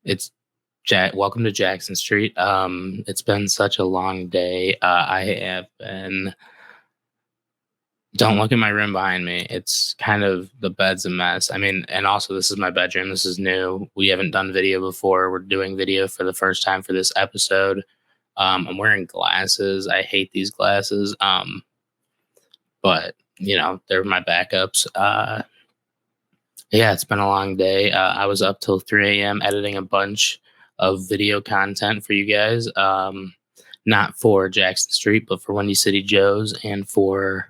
It's Welcome to Jackson Street. It's been such a long day. I have been. Don't look at my room behind me. It's kind of the bed's a mess. I mean, and also this is my bedroom. This is new. We haven't done video before. We're doing video for the first time for this episode. I'm wearing glasses. I hate these glasses. But they're my backups. Yeah, it's been a long day. I was up till 3 a.m. editing a bunch of video content for you guys. Not for Jackson Street, but for Windy City Joe's and for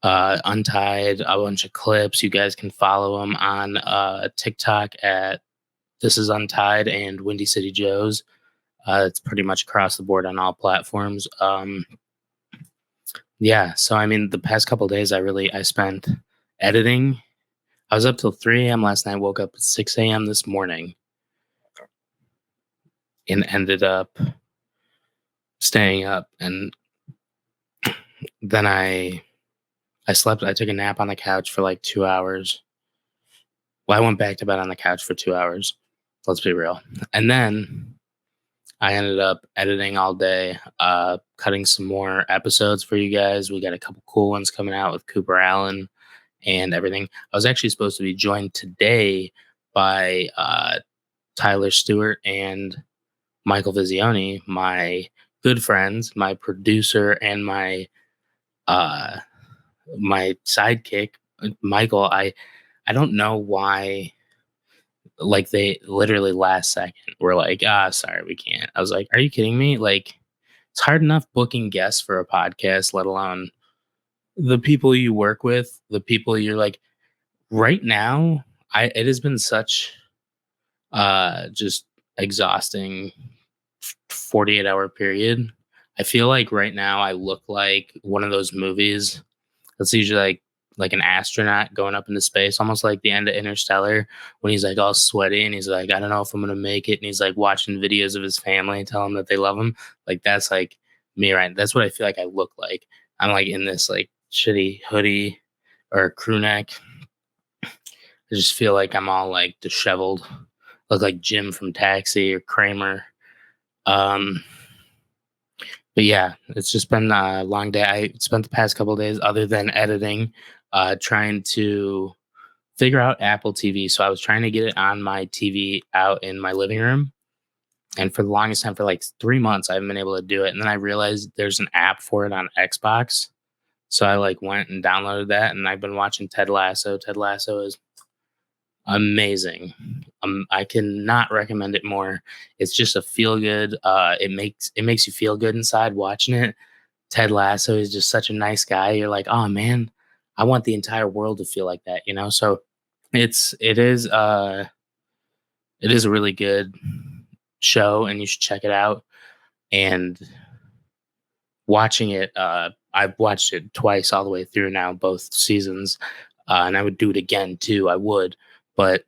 Untied, a bunch of clips. You guys can follow them on TikTok at This Is Untied and Windy City Joe's. It's pretty much across the board on all platforms. Yeah, so I mean, the past couple days, I spent editing. I was up till 3 a.m. last night, woke up at 6 a.m. this morning, and ended up staying up. And then I slept. I took a nap on the couch for like 2 hours. Well, I went back to bed on the couch for 2 hours. Let's be real. And then I ended up editing all day, cutting some more episodes for you guys. We got a couple cool ones coming out with Cooper Allen and everything. I was actually supposed to be joined today by Tyler Stewart and Michael Visioni, my good friends, my producer, and my sidekick, Michael. I don't know why. Like, they literally last second were like, sorry, we can't. I was like, are you kidding me? Like, it's hard enough booking guests for a podcast, let alone the people you work with, the people you're like. Right now, it has been such just exhausting 48-hour period. I feel like right now I look like one of those movies that's usually like an astronaut going up into space, almost like the end of Interstellar, when he's like all sweaty and he's like, I don't know if I'm gonna make it, and he's like watching videos of his family tell him that they love him. Like, that's like me, right? That's what I feel like I look like. I'm like in this like shitty hoodie or crew neck. I just feel like I'm all like disheveled, look like Jim from Taxi or Kramer. Um, but yeah, it's just been a long day. I spent the past couple of days, other than editing, trying to figure out Apple TV. So I was trying to get it on my TV out in my living room. And for the longest time, for like 3 months, I haven't been able to do it. And then I realized there's an app for it on Xbox. So I like went and downloaded that, and I've been watching Ted Lasso. Ted Lasso is amazing. I cannot recommend it more. It's just a feel good. It makes you feel good inside watching it. Ted Lasso is just such a nice guy. You're like, oh man, I want the entire world to feel like that, you know? So it is a really good show, and you should check it out. And watching it, I've watched it twice all the way through now, both seasons. And I would do it again too. I would, but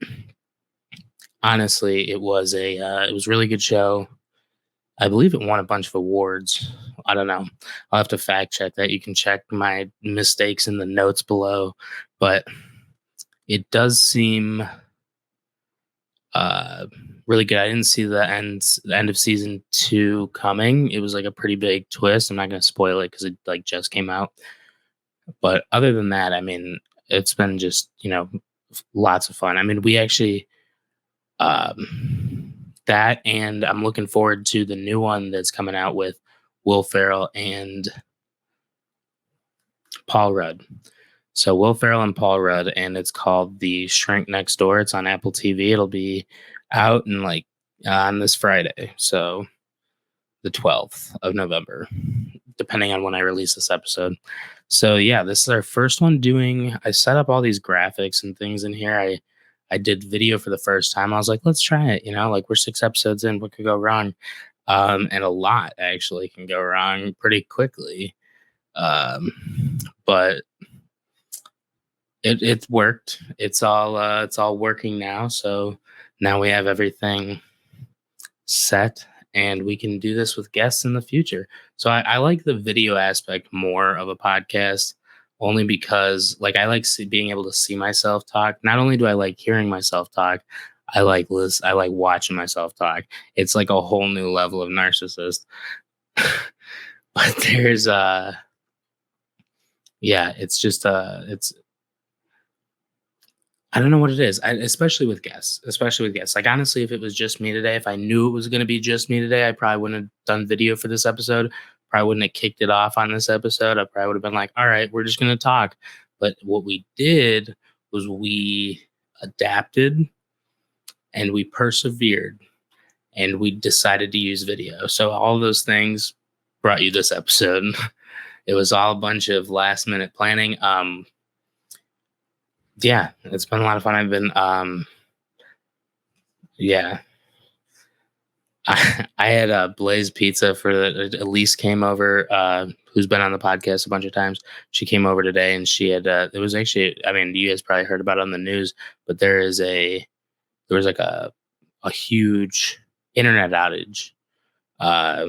honestly, it was a really good show. I believe it won a bunch of awards. I don't know. I'll have to fact check that. You can check my mistakes in the notes below, but it does seem really good. I didn't see the end of season 2 coming. It was like a pretty big twist. I'm not going to spoil it because it like just came out. But other than that, I mean, it's been just lots of fun. I mean, we actually that, and I'm looking forward to the new one that's coming out with Will Ferrell and Paul Rudd. So Will Ferrell and Paul Rudd, and it's called The Shrink Next Door. It's on Apple TV. It'll be out in like on this Friday, so the 12th of November, depending on when I release this episode. So yeah, this is our first one doing. I set up all these graphics and things in here. I did video for the first time. I was like, let's try it. Like, we're 6 episodes in. What could go wrong? And a lot actually can go wrong pretty quickly. But it worked. It's all working now. So now we have everything set, and we can do this with guests in the future. So I like the video aspect more of a podcast, only because like I like being able to see myself talk. Not only do I like hearing myself talk, I like watching myself talk. It's like a whole new level of narcissist. But there's yeah, it's just it's I don't know what it is. Especially with guests, especially with guests. Like honestly, if it was just me today, if I knew it was going to be just me today, I probably wouldn't have done video for this episode. Probably wouldn't have kicked it off on this episode. I probably would have been like, "All right, we're just going to talk." But what we did was we adapted and we persevered and we decided to use video. So all those things brought you this episode. It was all a bunch of last minute planning. Yeah, it's been a lot of fun. I've been yeah, I had a Blaze Pizza for Elise came over, who's been on the podcast a bunch of times. She came over today, and she had. It was actually, I mean, you guys probably heard about it on the news, but there was like a huge internet outage, uh,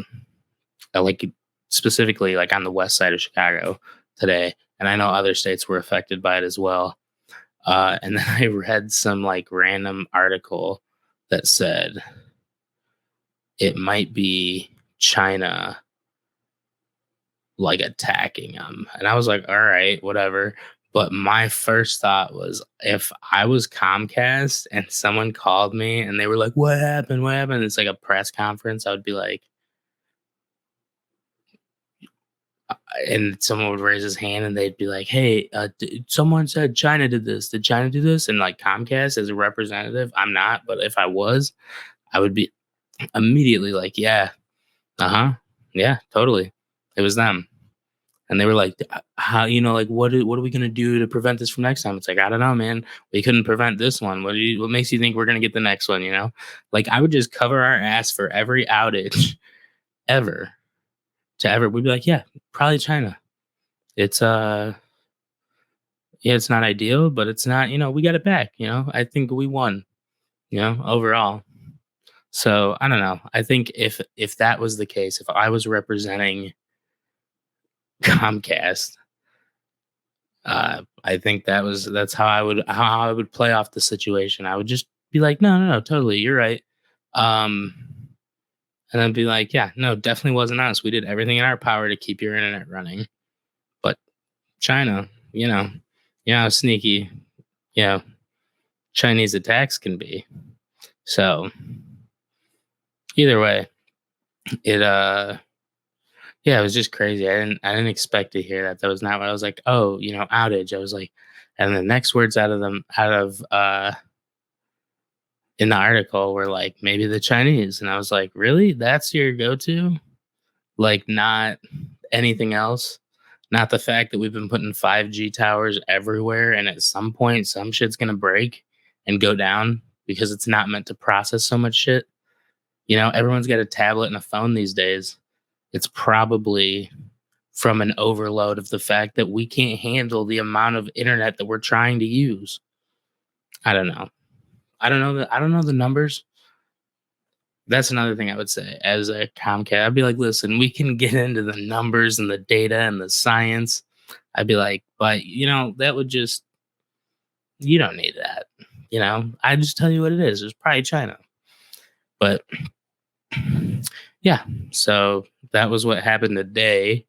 like specifically like on the west side of Chicago today, and I know other states were affected by it as well. And then I read some like random article that said it might be China like attacking them. And I was like, all right, whatever. But my first thought was if I was Comcast and someone called me and they were like, what happened? What happened? It's like a press conference. I would be like, and someone would raise his hand and they'd be like, hey, someone said China did this. Did China do this? And like Comcast as a representative, I'm not. But if I was, I would be immediately like, yeah, uh-huh. Yeah, totally. It was them. And they were like, how, like, what are we going to do to prevent this from next time? It's like, I don't know, man. We couldn't prevent this one. What makes you think we're going to get the next one? Like I would just cover our ass for every outage ever to ever. We'd be like, yeah, probably China. It's, yeah, it's not ideal, but it's not, we got it back. I think we won, overall. So I don't know. I think if that was the case, if I was representing Comcast, I think that's how I would play off the situation. I would just be like, no, no, no, totally, you're right. Um, and then be like, yeah, no, definitely wasn't us. We did everything in our power to keep your internet running, but China, how sneaky, you know, Chinese attacks can be. So either way, it yeah, it was just crazy. I didn't expect to hear that. That was not what I was like, oh, outage. I was like, and the next words out of in the article were like maybe the Chinese. And I was like, really? That's your go-to? Like not anything else? Not the fact that we've been putting 5G towers everywhere and at some point some shit's gonna break and go down because it's not meant to process so much shit. Everyone's got a tablet and a phone these days. It's probably from an overload of the fact that we can't handle the amount of internet that we're trying to use. I don't know. I don't know the numbers. That's another thing I would say as a Comcast. I'd be like, listen, we can get into the numbers and the data and the science. I'd be like, but that would just you don't need that. I just tell you what it is. It's probably China. But yeah, so that was what happened today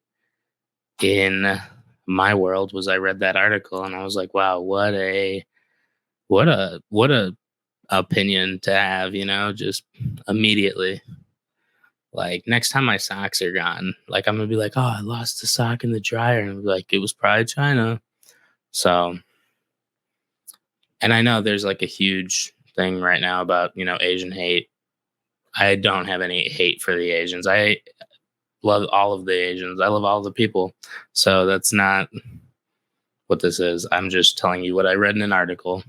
in my world was I read that article and I was like, wow, what a opinion to have, just immediately. Like next time my socks are gone, like I'm gonna be like, oh, I lost a sock in the dryer, and I'm like, it was probably China. So, and I know there's like a huge thing right now about Asian hate. I don't have any hate for the Asians. I love all of the Asians. I love all the people. So that's not what this is. I'm just telling you what I read in an article.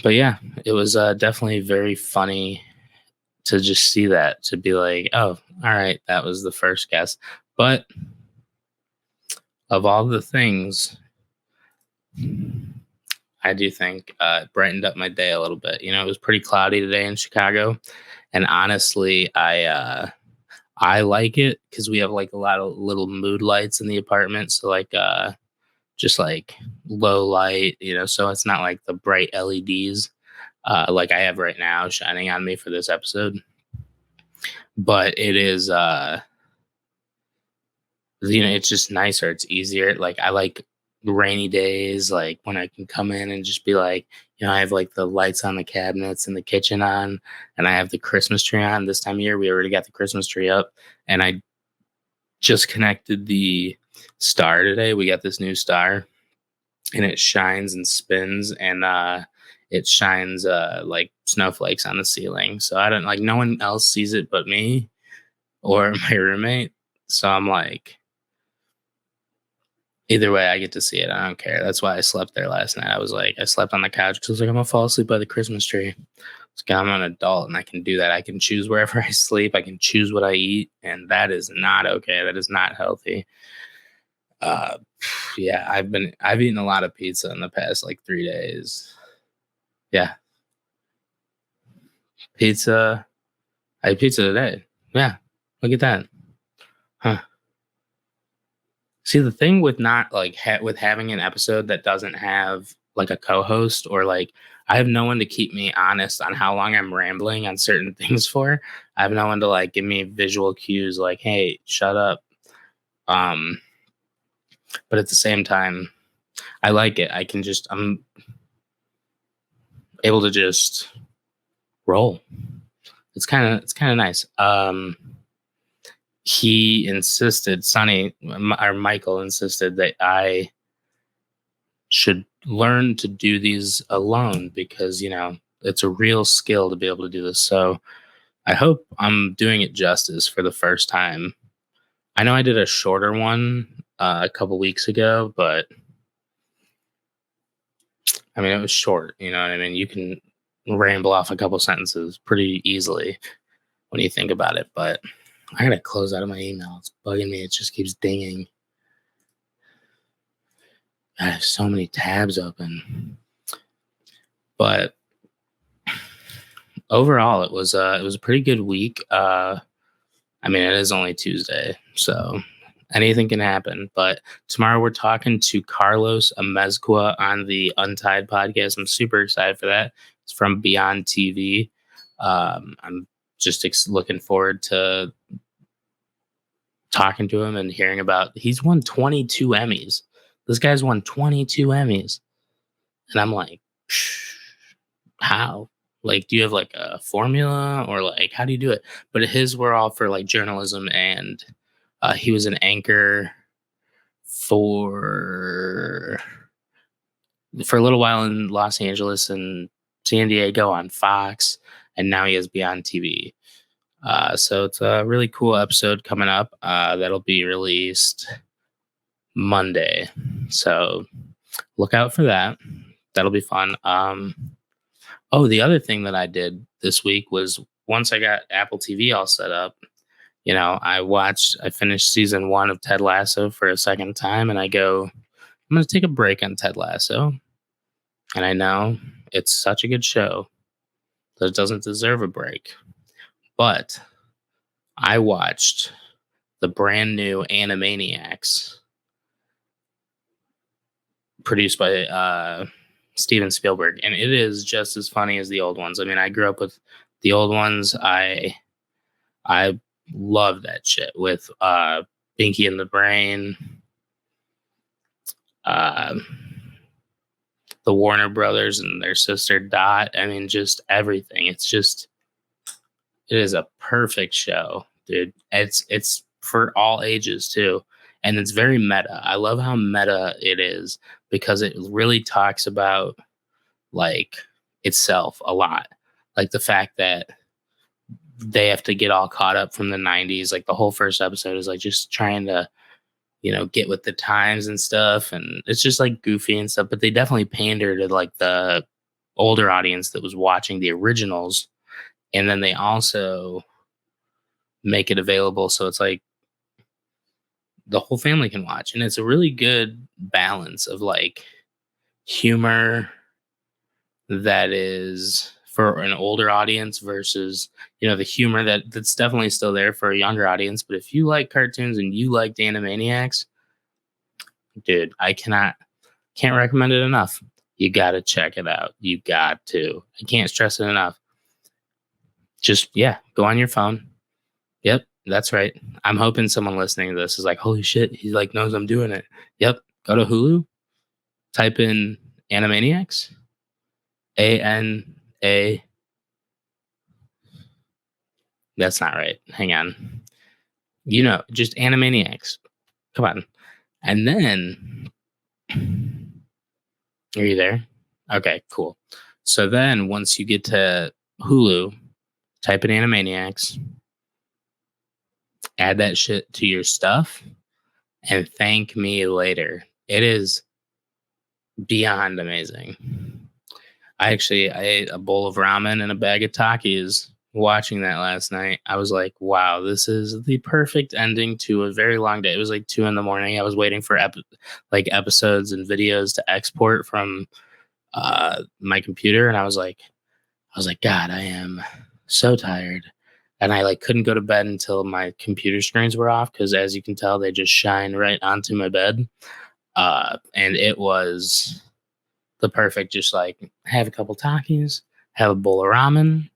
But yeah, it was definitely very funny to just see that, to be like, oh, all right, that was the first guess. But of all the things, I do think it brightened up my day a little bit. It was pretty cloudy today in Chicago. And honestly, I like it because we have like a lot of little mood lights in the apartment. So like just like low light, so it's not like the bright LEDs. like I have right now shining on me for this episode. But it is, it's just nicer. It's easier. Like I like rainy days, like when I can come in and just be like, I have like the lights on the cabinets in the kitchen on, and I have the Christmas tree on. This time of year, we already got the Christmas tree up, and I just connected the star today. We got this new star, and it shines and spins, and it shines like snowflakes on the ceiling. So I don't like no one else sees it but me or my roommate. So I'm like, either way, I get to see it. I don't care. That's why I slept there last night. I was like, I slept on the couch because I was like, I'm gonna fall asleep by the Christmas tree. It's like, I'm an adult and I can do that. I can choose wherever I sleep. I can choose what I eat, and that is not okay. That is not healthy. Uh, yeah, I've eaten a lot of pizza in the past like 3 days. Yeah, pizza. I had pizza today. Yeah, look at that. Huh. See, the thing with not like with having an episode that doesn't have like a co-host, or like I have no one to keep me honest on how long I'm rambling on certain things for. I have no one to like give me visual cues like, "Hey, shut up." Um, but at the same time, I like it. I'm able to just roll. It's kind of nice. He insisted, or Michael insisted that I should learn to do these alone because, it's a real skill to be able to do this. So I hope I'm doing it justice for the first time. I know I did a shorter one a couple weeks ago, but I mean, it was short. You know what I mean? You can ramble off a couple sentences pretty easily when you think about it. But I gotta close out of my email. It's bugging me. It just keeps dinging. I have so many tabs open. But overall, it was a pretty good week. I mean, it is only Tuesday, so anything can happen. But tomorrow we're talking to Carlos Amezcua on the Untied podcast. I'm super excited for that. It's from Beyond TV. I'm just looking forward to talking to him and hearing about. He's won 22 Emmys. This guy's won 22 Emmys, and I'm like, how? Like, do you have like a formula, or like how do you do it? But his were all for like journalism, and he was an anchor for for a little while in Los Angeles and San Diego on Fox, and now he has Beyond TV. So it's a really cool episode coming up that'll be released Monday. So look out for that. That'll be fun. Oh, the other thing that I did this week was, once I got Apple TV all set up, I finished season 1 of Ted Lasso for a second time, and I'm going to take a break on Ted Lasso. And I know it's such a good show that it doesn't deserve a break. But I watched the brand new Animaniacs, produced by Steven Spielberg, and it is just as funny as the old ones. I mean, I grew up with the old ones. I love that shit with Pinky and the Brain, uh, the Warner Brothers and their sister Dot. I mean, just everything. It is a perfect show, dude. It's for all ages too, and it's very meta. I love how meta it is because it really talks about like itself a lot, like the fact that they have to get all caught up from the 90s. Like the whole first episode is like just trying to, get with the times and stuff. And it's just like goofy and stuff, but they definitely pander to like the older audience that was watching the originals. And then they also make it available. So it's like the whole family can watch. And it's a really good balance of like humor that is for an older audience versus, the humor that's definitely still there for a younger audience. But if you like cartoons and you like Animaniacs, dude, I can't recommend it enough. You got to check it out. You got to. I can't stress it enough. Just, yeah, go on your phone. Yep, that's right. I'm hoping someone listening to this is like, holy shit, he like knows I'm doing it. Yep. Go to Hulu, type in Animaniacs, A. That's not right. Hang on. Just Animaniacs. Come on. And then, are you there? Okay, cool. So then once you get to Hulu, type in Animaniacs, add that shit to your stuff, and thank me later. It is beyond amazing. I ate a bowl of ramen and a bag of Takis watching that last night. I was like, wow, this is the perfect ending to a very long day. It was like 2 in the morning. I was waiting for episodes and videos to export from my computer, and I was like, God, I am so tired. And I like couldn't go to bed until my computer screens were off because, as you can tell, they just shine right onto my bed. And it was the perfect, just like have a couple Takis, have a bowl of ramen,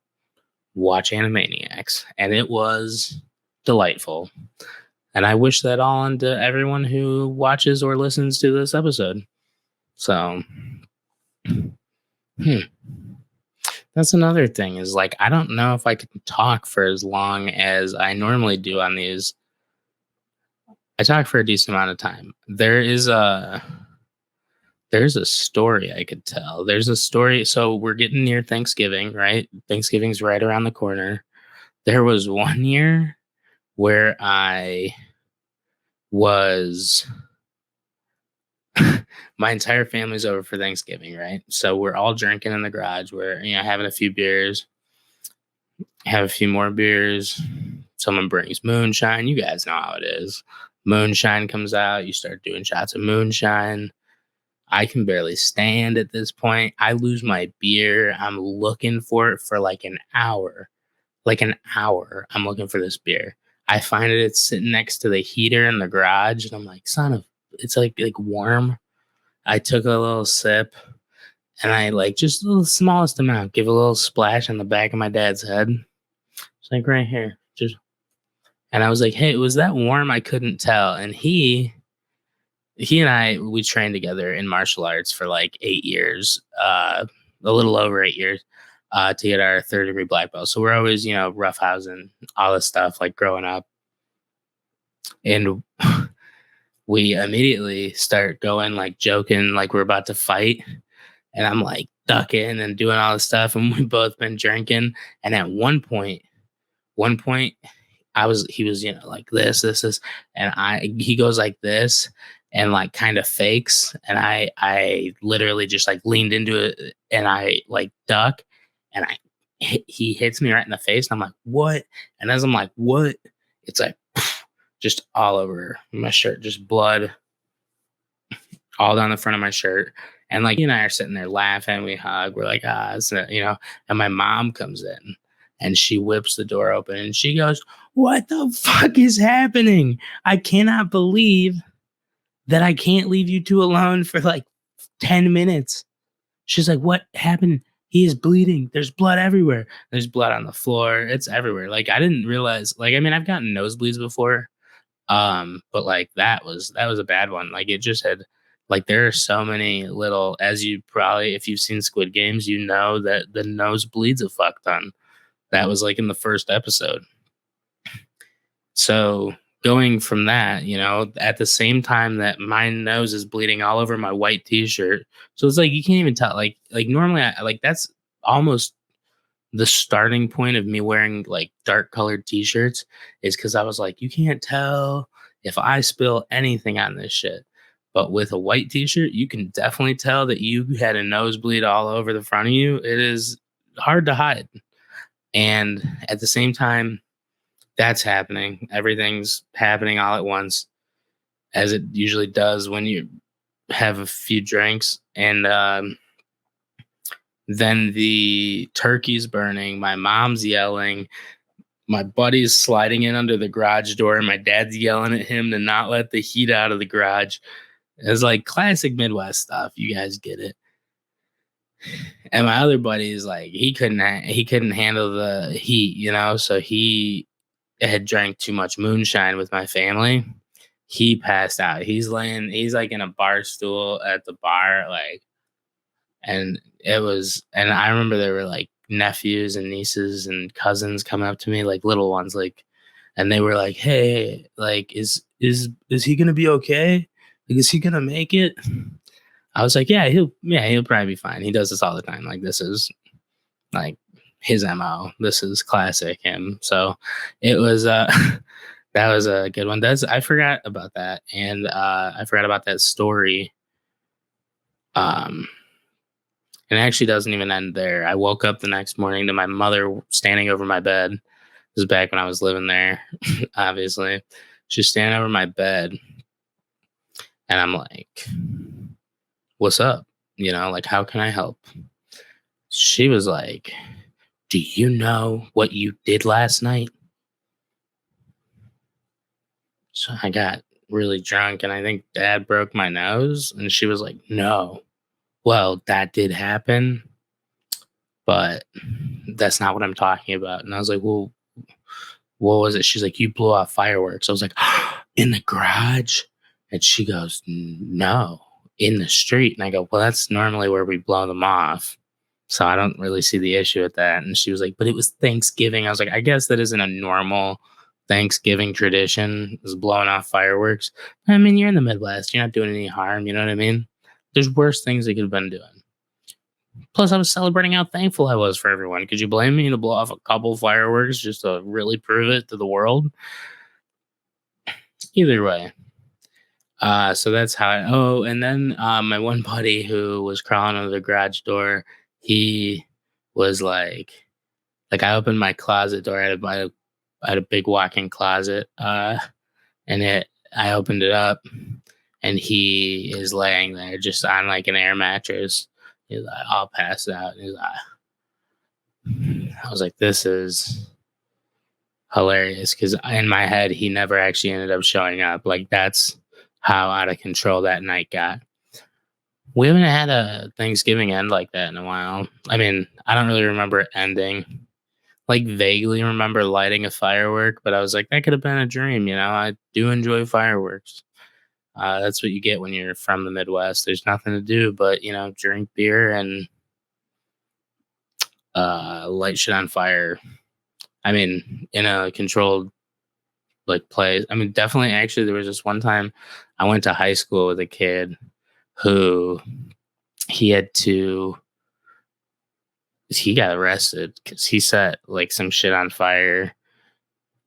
watch Animaniacs, and it was delightful. And I wish that all onto everyone who watches or listens to this episode. So, hmm. That's another thing is like I don't know if I could talk for as long as I normally do on these. I talk for a decent amount of time. There's a story I could tell. There's a story. So we're getting near Thanksgiving, right? Thanksgiving's right around the corner. There was one year where I was my entire family's over for Thanksgiving, right? So we're all drinking in the garage. We're having a few beers, have a few more beers. Someone brings moonshine. You guys know how it is. Moonshine comes out. You start doing shots of moonshine. I can barely stand at this point. I lose my beer. I'm looking for it for like an hour. Like an hour. I'm looking for this beer. I find it. It's sitting next to the heater in the garage. And I'm like, son of, it's like warm. I took a little sip and I like just the smallest amount, give a little splash on the back of my dad's head. It's like right here. And I was like, hey, was that warm? I couldn't tell. And he and I, we trained together in martial arts for like 8 years, a little over 8 years, to get our third-degree black belt. So we're always, roughhousing all this stuff, like growing up. And we immediately start going, like joking, like we're about to fight. And I'm like ducking and doing all this stuff. And we've both been drinking. And at one point, he was, like this, and he goes like this and like kind of fakes. And I literally just like leaned into it and I like duck and he hits me right in the face. And I'm like, what? And as I'm like, what? It's like just all over my shirt, just blood all down the front of my shirt. And like, you and I are sitting there laughing. We hug. We're like, and my mom comes in and she whips the door open and she goes, what the fuck is happening? I cannot believe that I can't leave you two alone for like 10 minutes. She's like, what happened? He is bleeding. There's blood everywhere. There's blood on the floor. It's everywhere. Like, I didn't realize, like, I mean, I've gotten nosebleeds before. But like that was a bad one. Like it just had like there are so many little, as you probably, if you've seen Squid Games, you know that the nosebleeds a fuck ton. That was like in the first episode. So going from that, at the same time that my nose is bleeding all over my white t-shirt. So it's like you can't even tell. Like normally I like that's almost the starting point of me wearing like dark colored t-shirts is because I was like, you can't tell if I spill anything on this shit. But with a white t-shirt, you can definitely tell that you had a nosebleed all over the front of you. It is hard to hide. And at the same time, that's happening. Everything's happening all at once, as it usually does when you have a few drinks. And then the turkey's burning. My mom's yelling. My buddy's sliding in under the garage door. And my dad's yelling at him to not let the heat out of the garage. It's like classic Midwest stuff. You guys get it. And my other buddy is like, he couldn't handle the heat, so he had drank too much moonshine with my family. He passed out. He's like in a bar stool at the bar, like, and I remember there were like nephews and nieces and cousins coming up to me, like little ones, like, and they were like, "Hey, like, is he gonna be okay? Like, is he gonna make it?" I was like, he'll probably be fine. He does this all the time. Like, this is like his MO. This is classic him. So it was that was a good one. That's I forgot about that. And I forgot about that story. Um and it actually doesn't even end there. I woke up the next morning to my mother standing over my bed. This is back when I was living there, obviously. She's standing over my bed and I'm like, "What's up? Like, how can I help?" She was like, "Do you know what you did last night?" So I got really drunk and I think dad broke my nose. And she was like, "No. Well, that did happen, but that's not what I'm talking about." And I was like, "Well, what was it?" She's like, "You blew off fireworks." I was like, "In the garage?" And she goes, "No, in the street." And I go, "Well, that's normally where we blow them off. So I don't really see the issue with that." And she was like, "But it was Thanksgiving." I was like, "I guess that isn't a normal Thanksgiving tradition, is blowing off fireworks. I mean, you're in the Midwest. You're not doing any harm. You know what I mean? There's worse things they could have been doing." Plus, I was celebrating how thankful I was for everyone. Could you blame me to blow off a couple fireworks just to really prove it to the world? Either way. So that's how and then my one buddy who was crawling under the garage door, he was like I opened my closet door. I had a big walk-in closet, and I opened it up, and he is laying there just on like an air mattress. He's like all passed out. And I was like, this is hilarious because in my head he never actually ended up showing up. Like, that's how out of control that night got. We haven't had a Thanksgiving end like that in a while. I mean, I don't really remember it ending. Like, vaguely remember lighting a firework, but I was like, that could have been a dream. I do enjoy fireworks. That's what you get when you're from the Midwest. There's nothing to do but drink beer and light shit on fire. I mean, in a controlled like place. I mean, definitely. Actually, there was this one time I went to high school with a kid who he had to he got arrested because he set like some shit on fire.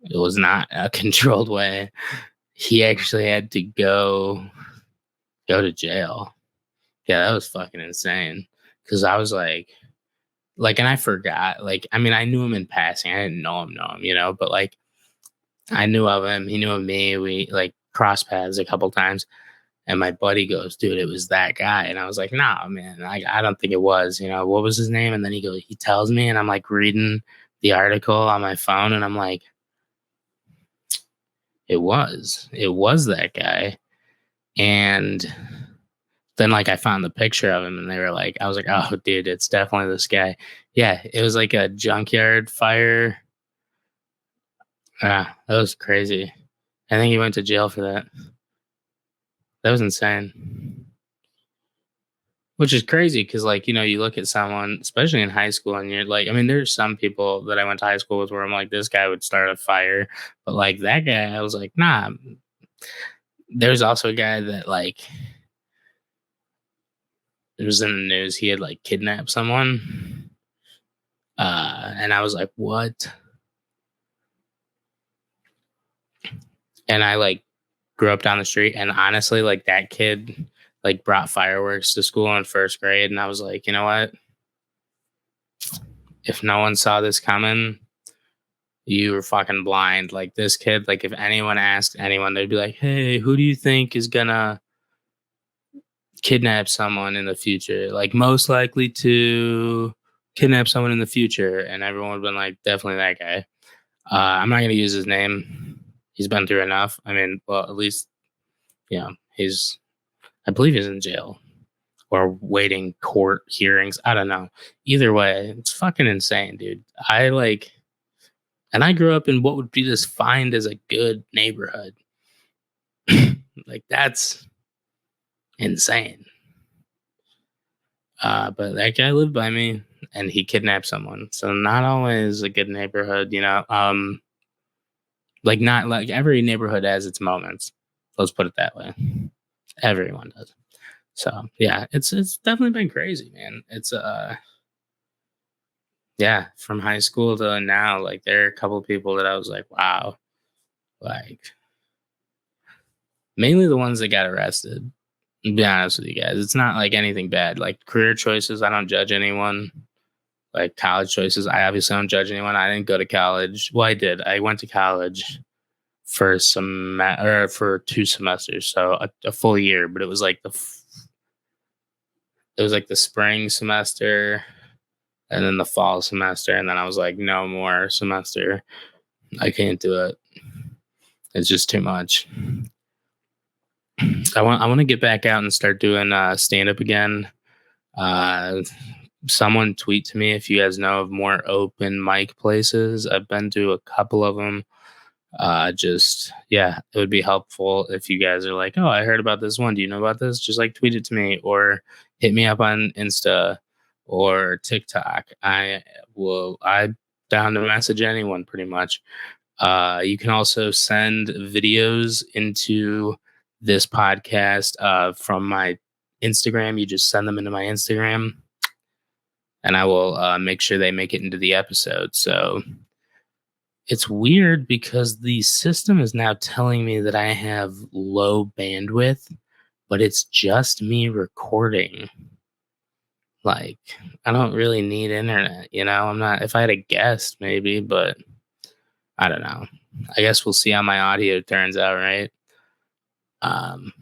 It was not a controlled way. He actually had to go to jail. Yeah, that was fucking insane. Because I was and I forgot. Like, I mean, I knew him in passing. I didn't know him, but like I knew of him. He knew of me. We like crossed paths a couple times. And my buddy goes, "Dude, it was that guy." And I was like, "Nah, man, I don't think it was. What was his name?" And then he tells me, and I'm like reading the article on my phone, and I'm like, it was that guy. And then like I found the picture of him, and they were like, I was like, "Oh, dude, it's definitely this guy." Yeah, it was like a junkyard fire. Ah, that was crazy. I think he went to jail for that. That was insane. Which is crazy because, like, you look at someone, especially in high school, and you're like, I mean, there's some people that I went to high school with where I'm like, this guy would start a fire. But like that guy, I was like, nah. There's also a guy that, like, it was in the news. He had like kidnapped someone. And I was like, what? And I like grew up down the street. And honestly, like, that kid like brought fireworks to school in first grade. And I was like, you know what? If no one saw this coming, you were fucking blind. Like, this kid, like, if anyone asked anyone, they'd be like, "Hey, who do you think is gonna kidnap someone in the future? Like, most likely to kidnap someone in the future." And everyone would have been like, "Definitely that guy." I'm not gonna use his name. He's been through enough. I mean, well, at least, he's, I believe he's in jail. or waiting court hearings. I don't know. Either way, it's fucking insane, dude. I like, and I grew up in what would be defined as a good neighborhood. Like, that's insane. But that guy lived by me and he kidnapped someone. So not always a good neighborhood, you know. Like not like every neighborhood has its moments. Let's put it that way. Everyone does. So yeah, it's definitely been crazy, man. It's yeah, from high school to now, like there are a couple people that I was like, wow, like mainly the ones that got arrested. To be honest with you guys, it's not like anything bad. Like career choices, I don't judge anyone. Like college choices, I obviously don't judge anyone. I didn't go to college. Well, I did. I went to college for or for 2 semesters, so a full year. But it was like it was like the spring semester and then the fall semester, and then I was like, no more semester. I can't do it. It's just too much. I want to get back out and start doing stand up again. Uh, Someone tweet to me if you guys know of more open mic places. I've been to a couple of them. Just yeah, it would be helpful if you guys are like, oh, I heard about this one. Do you know about this? Just like tweet it to me or hit me up on Insta or TikTok. I down to message anyone pretty much. You can also send videos into this podcast from my Instagram. You just send them into my Instagram and I will make sure they make it into the episode. So it's weird because the system is now telling me that I have low bandwidth, but it's just me recording. Like, I don't really need internet, you know? I'm not, if I had a guest, maybe, but I don't know. I guess we'll see how my audio turns out, right? Um,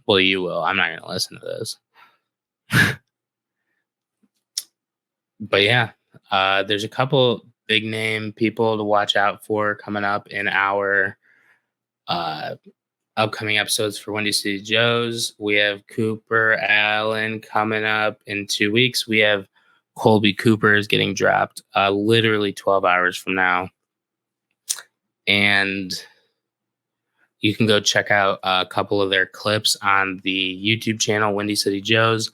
well, you will. I'm not going to listen to this. But yeah, there's a couple big name people to watch out for coming up in our uh, upcoming episodes for Windy City Joe's. We have Cooper Allen coming up in 2 weeks. We have Colby Cooper is getting dropped literally 12 hours from now. And you can go check out a couple of their clips on the YouTube channel, Windy City Joe's.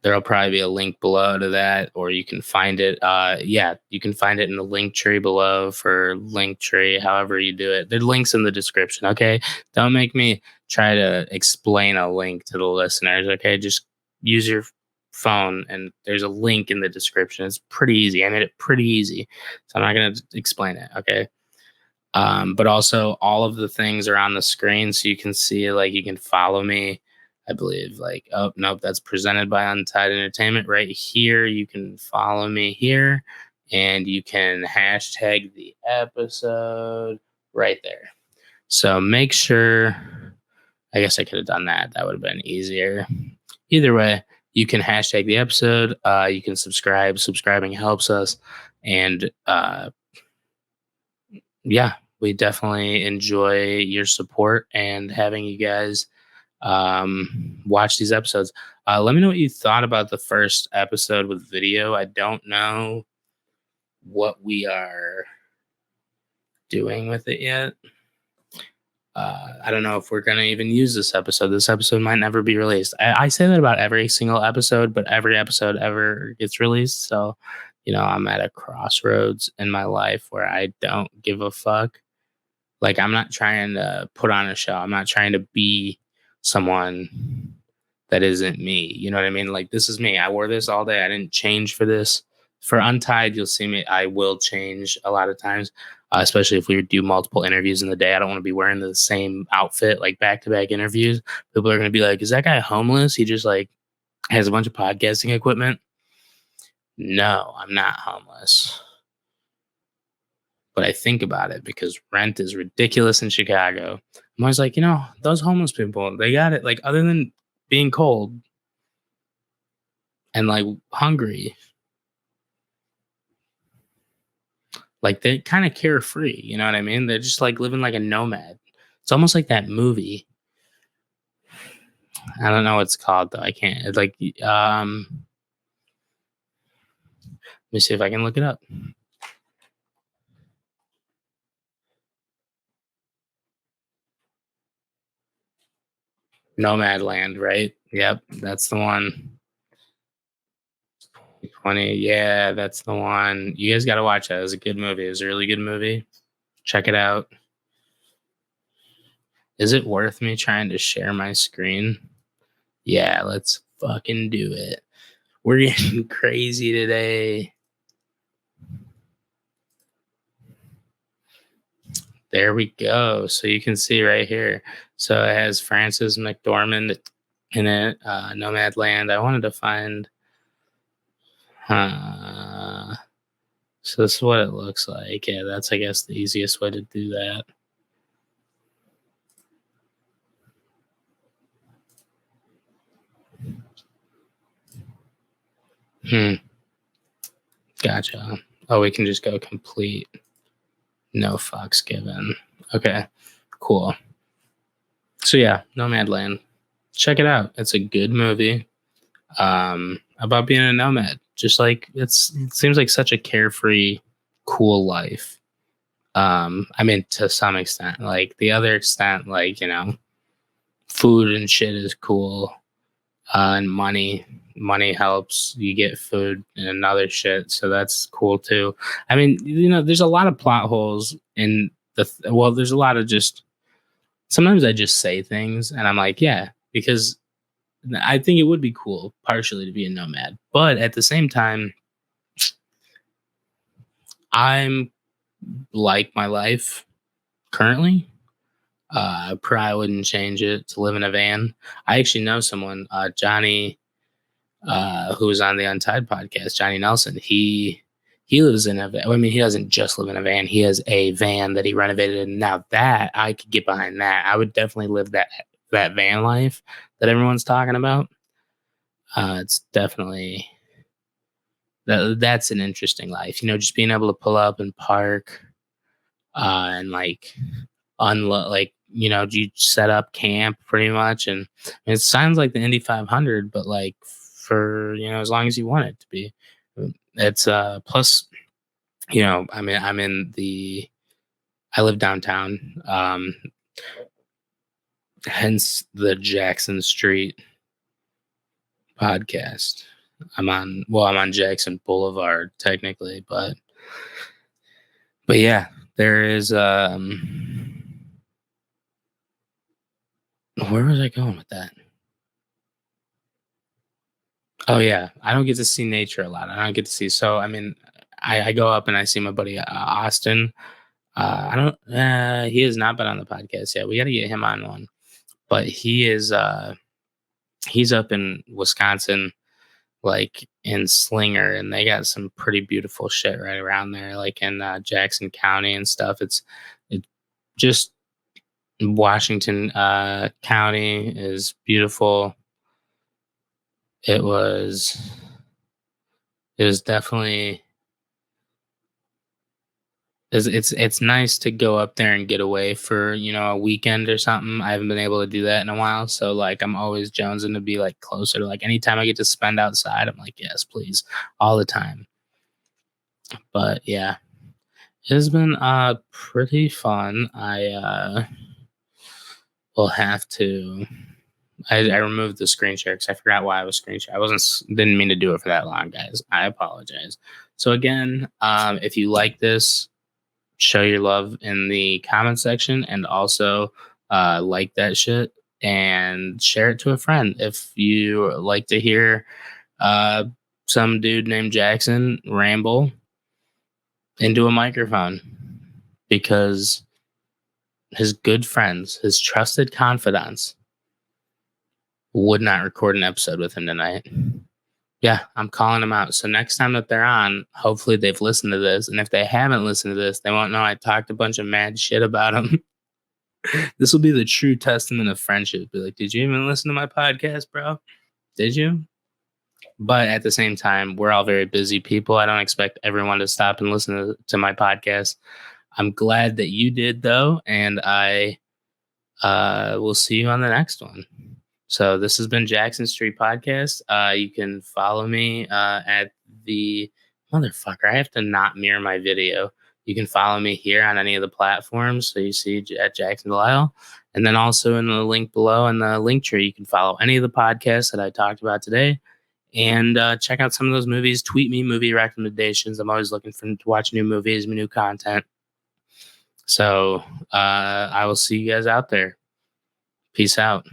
There'll probably be a link below to that, or you can find it. Yeah, you can find it in the link tree below for link tree, however you do it. There's links in the description, okay? Don't make me try to explain a link to the listeners, okay? Just use your phone and there's a link in the description. It's pretty easy. I made it pretty easy. So I'm not going to explain it, okay? But also all of the things are on the screen so you can see, like you can follow me. I believe like, oh, nope, that's presented by Untied Entertainment right here. You can follow me here and you can hashtag the episode right there. So make sure, I guess I could have done that. That would have been easier. Either way, you can hashtag the episode. You can subscribe. Subscribing helps us. And yeah, we definitely enjoy your support and having you guys watch these episodes. Let me know what you thought about the first episode with video. I don't know what we are doing with it yet. I don't know if we're going to even use this episode. This episode might never be released. I say that about every single episode, but every episode ever gets released. So, you know, I'm at a crossroads in my life where I don't give a fuck. Like, I'm not trying to put on a show. I'm not trying to be someone that isn't me. You know what I mean? Like, this is me. I wore this all day. I didn't change for this. For Untied, you'll see me. I will change a lot of times, especially if we do multiple interviews in the day. I don't want to be wearing the same outfit, like back-to-back interviews. People are going to be like, is that guy homeless? He just, like, has a bunch of podcasting equipment. No, I'm not homeless. But I think about it because rent is ridiculous in Chicago. I'm always like, you know, those homeless people, they got it. Like, other than being cold and like hungry, like they kind of carefree. You know what I mean? They're just like living like a nomad. It's almost like that movie. I don't know what it's called though. I can't. It's like let me see if I can look it up. Nomadland, right? Yep, that's the one. 20. Yeah, that's the one. You guys got to watch that. It was a good movie. It was a really good movie. Check it out. Is it worth me trying to share my screen? Yeah, let's fucking do it. We're getting crazy today. There we go. So you can see right here. So it has Frances McDormand in it, Nomadland. I wanted to find. Uh, so this is what it looks like. Yeah, that's I guess the easiest way to do that. Hmm. Gotcha. Oh, we can just go complete. No fucks given. Okay. Cool. So yeah, Nomadland. Check it out. It's a good movie. About being a nomad. Just like it seems like such a carefree, cool life. I mean to some extent. Like the other extent, like, food and shit is cool. And money helps. You get food and another shit, so that's cool too. I mean, there's a lot of plot holes in well, there's a lot of just sometimes I just say things and I'm like, yeah, because I think it would be cool partially to be a nomad. But at the same time, I'm like my life currently. I probably wouldn't change it to live in a van. I actually know someone, Johnny, who was on the Untied podcast, Johnny Nelson. He lives in a van. I mean, he doesn't just live in a van. He has a van that he renovated. And now that I could get behind that, I would definitely live that van life that everyone's talking about. It's definitely that's an interesting life. Just being able to pull up and park, and like unload, like you set up camp pretty much, and it sounds like the Indy 500, but like for as long as you want it to be. It's plus I mean I live downtown, hence the Jackson Street podcast. I'm on Jackson Boulevard technically, but yeah, there is where was I going with that? Oh yeah, I don't get to see nature a lot. I don't get to see. So I mean, I go up and I see my buddy Austin. I don't. He has not been on the podcast yet. We got to get him on one. But he is. He's up in Wisconsin, like in Slinger, and they got some pretty beautiful shit right around there, like in Jackson County and stuff. It just Washington County is beautiful. It was it was definitely it's nice to go up there and get away for a weekend or something. I haven't been able to do that in a while, so like I'm always jonesing to be like closer to like anytime I get to spend outside. I'm like, yes, please, all the time. But yeah, it has been pretty fun. I will have to. I removed the screen share because I forgot why I was screen share. I didn't mean to do it for that long, guys. I apologize. So again, if you like this, show your love in the comment section, and also like that shit and share it to a friend. If you like to hear uh, some dude named Jackson ramble into a microphone because his good friends, his trusted confidants, would not record an episode with him tonight. Yeah, I'm calling them out. So next time that they're on, hopefully they've listened to this. And if they haven't listened to this, they won't know I talked a bunch of mad shit about them. This will be the true testament of friendship. Be like, did you even listen to my podcast, bro? Did you? But at the same time, we're all very busy people. I don't expect everyone to stop and listen to my podcast. I'm glad that you did, though. And I will see you on the next one. So this has been Jackson Street Podcast. You can follow me at the motherfucker. I have to not mirror my video. You can follow me here on any of the platforms. So you see at Jackson DeLisle. And then also in the link below in the link tree, you can follow any of the podcasts that I talked about today and check out some of those movies. Tweet me movie recommendations. I'm always looking for to watch new movies, new content. So I will see you guys out there. Peace out.